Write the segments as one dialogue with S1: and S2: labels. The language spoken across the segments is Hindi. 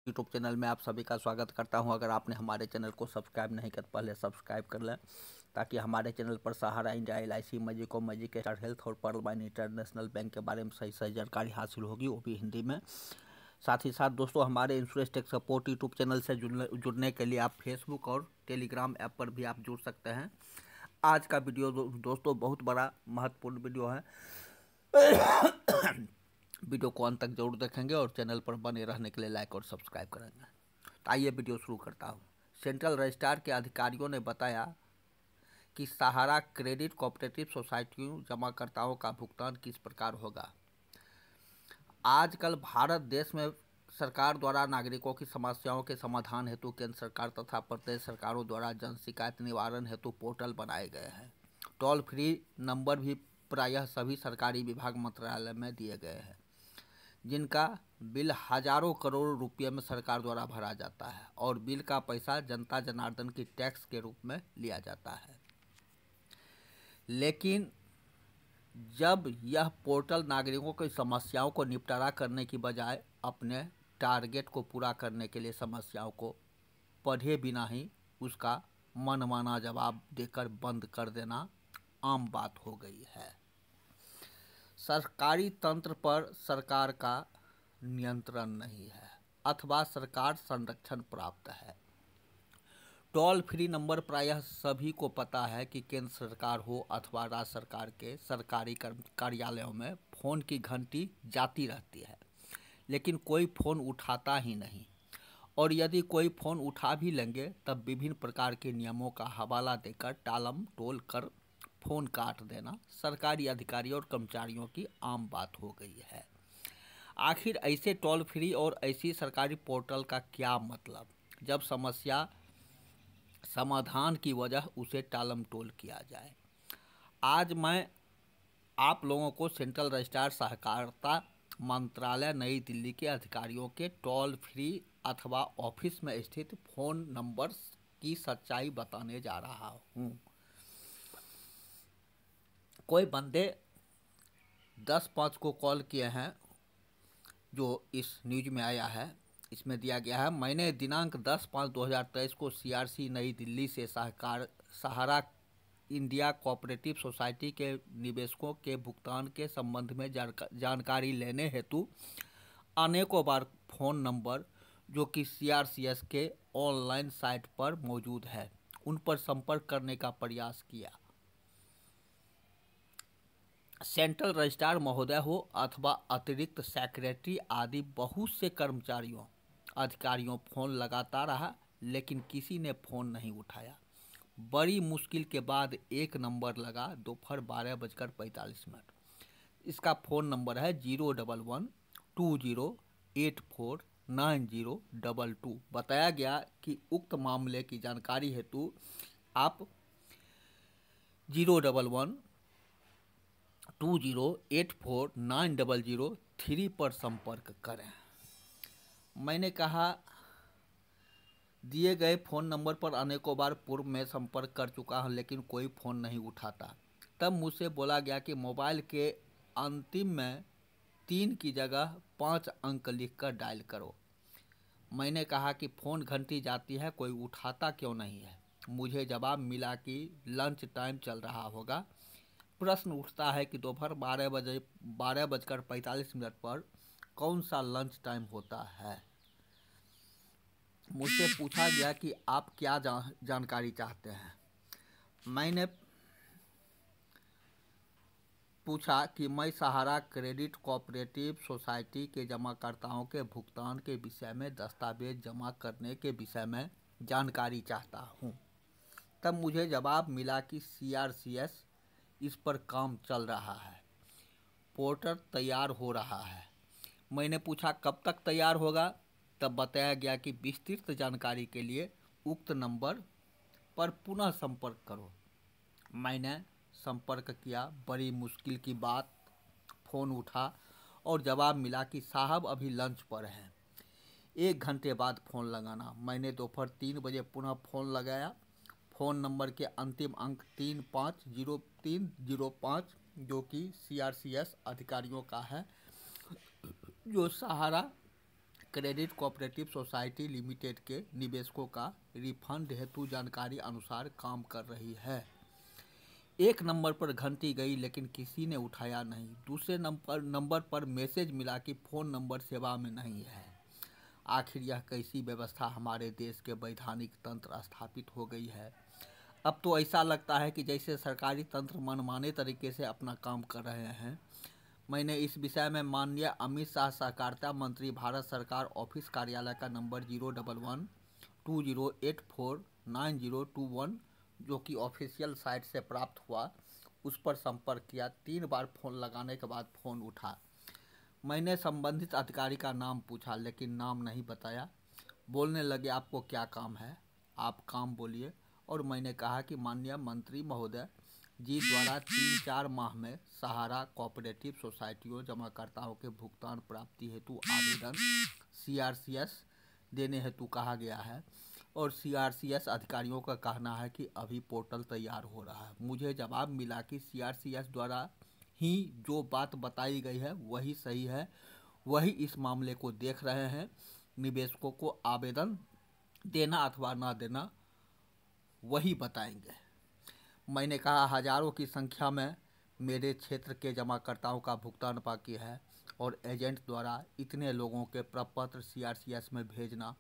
S1: यूट्यूब चैनल में आप सभी का स्वागत करता हूं। अगर आपने हमारे चैनल को सब्सक्राइब नहीं किया पहले सब्सक्राइब कर लें, ताकि हमारे चैनल पर सहारा India, LIC, magico, magic star health और पर्ल बाइन इंटरनेशनल बैंक के बारे में सही सही जानकारी हासिल होगी, वो भी हिंदी में। साथ ही साथ दोस्तों, हमारे insurance tech support YouTube channel से जुड़ने के लिए आप फेसबुक और टेलीग्राम ऐप पर भी आप जुड़ सकते हैं। आज का वीडियो दोस्तों बहुत बड़ा महत्वपूर्ण वीडियो है। वीडियो को अंत तक जरूर देखेंगे और चैनल पर बने रहने के लिए लाइक और सब्सक्राइब करेंगे। तो आइए वीडियो शुरू करता हूँ। सेंट्रल रजिस्ट्रार के अधिकारियों ने बताया कि सहारा क्रेडिट कोऑपरेटिव सोसाइटियों जमाकर्ताओं का भुगतान किस प्रकार होगा। आजकल भारत देश में सरकार द्वारा नागरिकों की समस्याओं के समाधान हेतु केंद्र सरकार तथा प्रदेश सरकारों द्वारा जन शिकायत निवारण हेतु पोर्टल बनाए गए हैं। टोल फ्री नंबर भी प्रायः सभी सरकारी विभाग मंत्रालय में दिए गए हैं, जिनका बिल हजारों करोड़ रुपये में सरकार द्वारा भरा जाता है और बिल का पैसा जनता जनार्दन की टैक्स के रूप में लिया जाता है। लेकिन जब यह पोर्टल नागरिकों की समस्याओं को निपटारा करने की बजाय अपने टारगेट को पूरा करने के लिए समस्याओं को पढ़े बिना ही उसका मनमाना जवाब देकर बंद कर देना आम बात हो गई है। सरकारी तंत्र पर सरकार का नियंत्रण नहीं है अथवा सरकार संरक्षण प्राप्त है। टोल फ्री नंबर प्रायः सभी को पता है कि केंद्र सरकार हो अथवा राज्य सरकार के सरकारी कार्यालयों में फ़ोन की घंटी जाती रहती है, लेकिन कोई फ़ोन उठाता ही नहीं। और यदि कोई फ़ोन उठा भी लेंगे तब विभिन्न प्रकार के नियमों का हवाला देकर टालम टोल कर फ़ोन काट देना सरकारी अधिकारियों और कर्मचारियों की आम बात हो गई है। आखिर ऐसे टोल फ्री और ऐसी सरकारी पोर्टल का क्या मतलब, जब समस्या समाधान की वजह उसे टालम टोल किया जाए। आज मैं आप लोगों को सेंट्रल रजिस्ट्रार सहकारिता मंत्रालय नई दिल्ली के अधिकारियों के टोल फ्री अथवा ऑफिस में स्थित फ़ोन नंबर की सच्चाई बताने जा रहा हूँ। कोई बंदे 10-5 को कॉल किए हैं, जो इस न्यूज़ में आया है। इसमें दिया गया है, मैंने दिनांक 10/5/2023 को CRC नई दिल्ली से सहारा इंडिया कोऑपरेटिव सोसाइटी के निवेशकों के भुगतान के संबंध में जानकारी लेने हेतु अनेकों बार फ़ोन नंबर जो कि CRCS के ऑनलाइन साइट पर मौजूद है उन पर संपर्क करने का प्रयास किया। सेंट्रल रजिस्ट्रार महोदय हो अथवा अतिरिक्त सेक्रेटरी आदि बहुत से कर्मचारियों अधिकारियों फ़ोन लगाता रहा, लेकिन किसी ने फ़ोन नहीं उठाया। बड़ी मुश्किल के बाद एक नंबर लगा दोपहर 12:45। इसका फ़ोन नंबर है 011-2084-9022। बताया गया कि उक्त मामले की जानकारी हेतु आप 011-2084-9003 पर संपर्क करें। मैंने कहा, दिए गए फ़ोन नंबर पर अनेकों बार पूर्व में संपर्क कर चुका हूं, लेकिन कोई फ़ोन नहीं उठाता। तब मुझसे बोला गया कि मोबाइल के अंतिम में 3 की जगह 5 अंक लिखकर डायल करो। मैंने कहा कि फ़ोन घंटी जाती है, कोई उठाता क्यों नहीं है। मुझे जवाब मिला कि लंच टाइम चल रहा होगा। प्रश्न उठता है कि दोपहर 12:45 पर कौन सा लंच टाइम होता है। मुझसे पूछा गया कि आप क्या जानकारी चाहते हैं। मैंने पूछा कि मैं सहारा क्रेडिट कोऑपरेटिव सोसाइटी के जमाकर्ताओं के भुगतान के विषय में दस्तावेज जमा करने के विषय में जानकारी चाहता हूँ। तब मुझे जवाब मिला कि CRCS इस पर काम चल रहा है, पोर्टल तैयार हो रहा है। मैंने पूछा कब तक तैयार होगा, तब बताया गया कि विस्तृत जानकारी के लिए उक्त नंबर पर पुनः संपर्क करो। मैंने संपर्क किया, बड़ी मुश्किल की बात फ़ोन उठा और जवाब मिला कि साहब अभी लंच पर हैं, 1 घंटे बाद फ़ोन लगाना। मैंने दोपहर 3 बजे पुनः फ़ोन लगाया। फ़ोन नंबर के अंतिम अंक 350305 जो कि CRCS अधिकारियों का है, जो सहारा क्रेडिट कोऑपरेटिव सोसाइटी लिमिटेड के निवेशकों का रिफंड हेतु जानकारी अनुसार काम कर रही है। एक नंबर पर घंटी गई लेकिन किसी ने उठाया नहीं। दूसरे नंबर पर मैसेज मिला कि फ़ोन नंबर सेवा में नहीं है। आखिर यह कैसी व्यवस्था हमारे देश के वैधानिक तंत्र स्थापित हो गई है। अब तो ऐसा लगता है कि जैसे सरकारी तंत्र मनमाने तरीके से अपना काम कर रहे हैं। मैंने इस विषय में माननीय अमित शाह सहकारिता मंत्री भारत सरकार ऑफिस कार्यालय का नंबर 011-2084-9021 जो कि ऑफिशियल साइट से प्राप्त हुआ, उस पर संपर्क किया। 3 बार फ़ोन लगाने के बाद फ़ोन उठा। मैंने संबंधित अधिकारी का नाम पूछा लेकिन नाम नहीं बताया। बोलने लगे आपको क्या काम है, आप काम बोलिए। और मैंने कहा कि माननीय मंत्री महोदय जी द्वारा 3-4 माह में सहारा कोऑपरेटिव सोसाइटियों जमाकर्ताओं के भुगतान प्राप्ति हेतु आवेदन CRCS देने हेतु कहा गया है और CRCS अधिकारियों का कहना है कि अभी पोर्टल तैयार हो रहा है। मुझे जवाब मिला कि CRCS द्वारा ही जो बात बताई गई है वही सही है, वही इस मामले को देख रहे हैं। निवेशकों को आवेदन देना अथवा ना देना वही बताएंगे। मैंने कहा हजारों की संख्या में मेरे क्षेत्र के जमाकर्ताओं का भुगतान बाकी है और एजेंट द्वारा इतने लोगों के प्रपत्र CRCS में भेजना,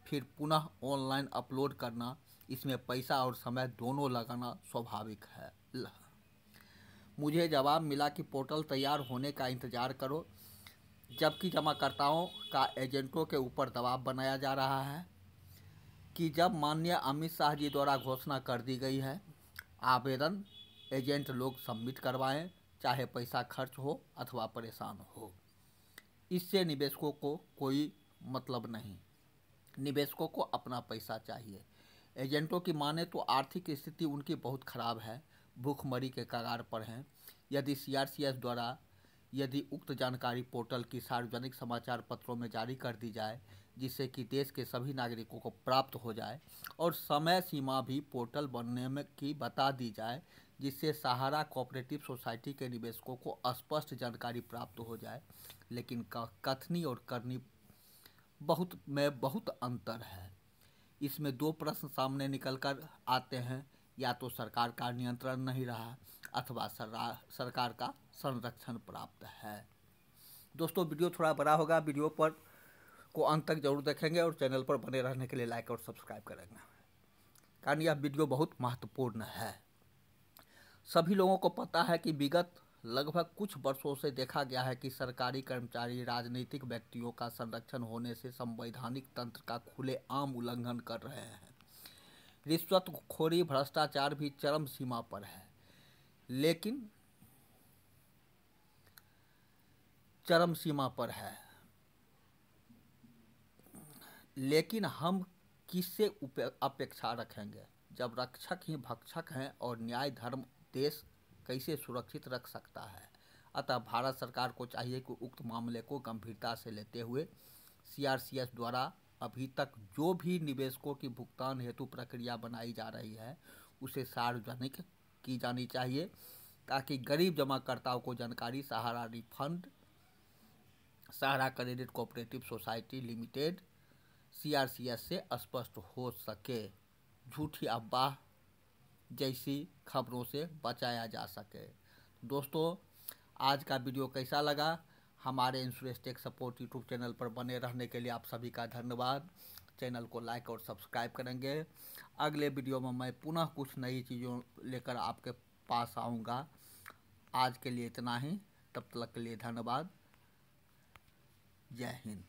S1: फिर पुनः ऑनलाइन अपलोड करना, इसमें पैसा और समय दोनों लगाना स्वाभाविक है। मुझे जवाब मिला कि पोर्टल तैयार होने का इंतज़ार करो, जबकि जमाकर्ताओं का एजेंटों के ऊपर दबाव बनाया जा रहा है कि जब माननीय अमित शाह जी द्वारा घोषणा कर दी गई है, आवेदन एजेंट लोग सबमिट करवाएं, चाहे पैसा खर्च हो अथवा परेशान हो। इससे निवेशकों को कोई मतलब नहीं। निवेशकों को अपना पैसा चाहिए। एजेंटों की माने तो आर्थिक स्थिति उनकी बहुत ख़राब है, भूखमरी के कगार पर हैं। यदि CRCS द्वारा यदि उक्त जानकारी पोर्टल की सार्वजनिक समाचार पत्रों में जारी कर दी जाए, जिससे कि देश के सभी नागरिकों को प्राप्त हो जाए और समय सीमा भी पोर्टल बनने में की बता दी जाए, जिससे सहारा कोऑपरेटिव सोसाइटी के निवेशकों को स्पष्ट जानकारी प्राप्त हो जाए। लेकिन कथनी और करनी बहुत अंतर है। इसमें 2 प्रश्न सामने निकल कर आते हैं, या तो सरकार का नियंत्रण नहीं रहा अथवा सरकार का संरक्षण प्राप्त है। दोस्तों वीडियो थोड़ा बड़ा होगा, वीडियो पर को अंत तक जरूर देखेंगे और चैनल पर बने रहने के लिए लाइक और सब्सक्राइब करेंगे, कारण यह वीडियो बहुत महत्वपूर्ण है। सभी लोगों को पता है कि विगत लगभग कुछ वर्षों से देखा गया है कि सरकारी कर्मचारी राजनीतिक व्यक्तियों का संरक्षण होने से संवैधानिक तंत्र का खुलेआम उल्लंघन कर रहे हैं। रिश्वतखोरी, भ्रष्टाचार भी चरम सीमा पर है, लेकिन हम किससे अपेक्षा रखेंगे जब रक्षक ही भक्षक हैं, और न्याय धर्म देश कैसे सुरक्षित रख सकता है। अतः भारत सरकार को चाहिए कि उक्त मामले को गंभीरता से लेते हुए CRCS द्वारा अभी तक जो भी निवेशकों की भुगतान हेतु प्रक्रिया बनाई जा रही है उसे सार्वजनिक की जानी चाहिए, ताकि गरीब जमाकर्ताओं को जानकारी Sahara refund, Sahara credit cooperative society limited CRCS से स्पष्ट हो सके, झूठी अफवाह जैसी खबरों से बचाया जा सके। दोस्तों आज का वीडियो कैसा लगा? हमारे insurance tech support YouTube channel पर बने रहने के लिए आप सभी का धन्यवाद। चैनल को लाइक और सब्सक्राइब करेंगे। अगले वीडियो में मैं पुनः कुछ नई चीज़ों लेकर आपके पास आऊँगा। आज के लिए इतना ही, तब तक के लिए धन्यवाद। जय हिंद।